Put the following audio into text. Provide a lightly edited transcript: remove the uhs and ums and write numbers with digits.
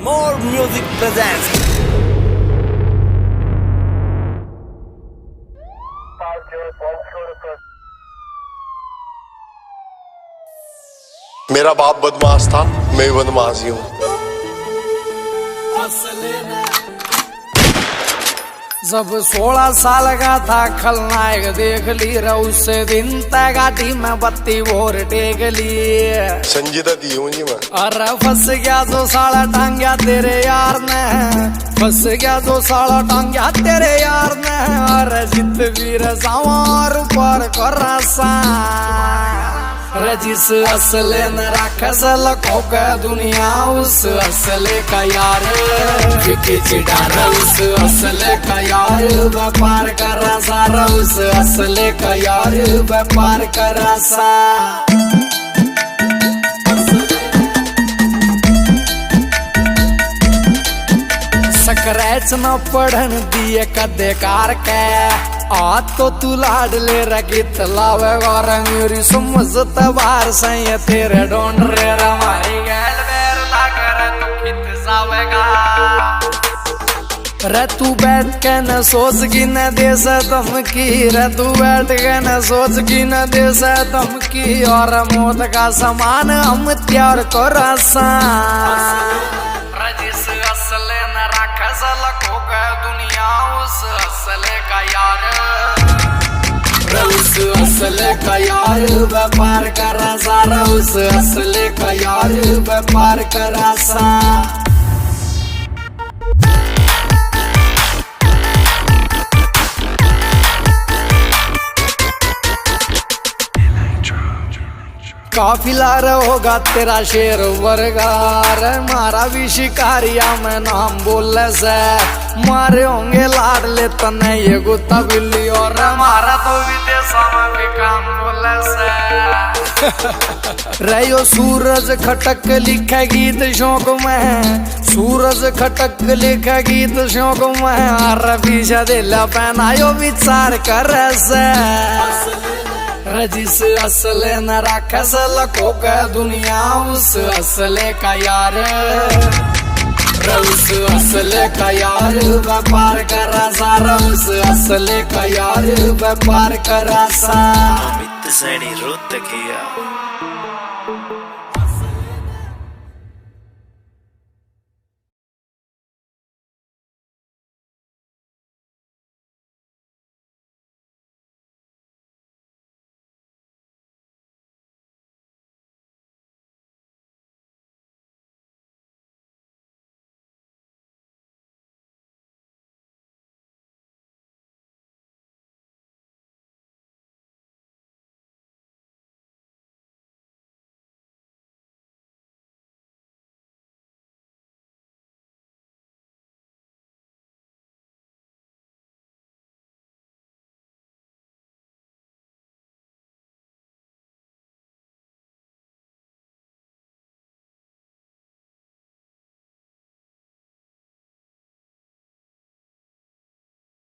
More Music presents. मेरा बाप बदमाश था, मैं बदमाश ही हूँ। जब 16 साल का था खलनायक देख ली उस दिन तय गाड़ी में बत्ती भोर टेक ली। संजीदा दी हूँ जी मैं। अरे फंस गया जो साला टांग्या तेरे यार ने, फंस गया जो साला टांग्या तेरे यार ने। अरे जित वीर सवार पर करासा रजिस असले न राखस लखों का दुनिया उस असले का यार चिड़ारा उस असले का यार व्यापार करा सारा उस असले का यार व्यापार करा सा। स्क्रैच न पढ़न दिए कदे कार के आ तो तू लाड ले रगित लावे और मेरी समझ तबार सही तेरे ढूंढ रे हमारी गैल बेर ना करे तू कित जावेगा। रे तू बैठ के न सोच की न दे से धमकी, रे तू बैठ के न सोच की न दे से धमकी। और मौत का समान हम त्यार को रसा जिस असले न राखस लखों का दुनिया उस असले का यार उस असले का यार व्यापार करा सारा उस असले का यार व्यापार करा सा। काफिला होगा तेरा शेर वर्गार मारा भी शिकारिया में नाम बोले से मारे होंगे लाड ले तने ये गुत्ता बिल्ली और मारा तो विदेशों में भी काम बोले से। रहो सूरज खटक लिखे गीत शौक में, सूरज खटक लिखे गीत शौक में। अरे पीछे दिल पहनायो विचार कर से रजिस असले न राखस लखों का दुनिया उस असले का यार उस असले का यार व्यापार करा सारा उस असले का यार व्यापार करा सा। अमित सैनी रोत किया।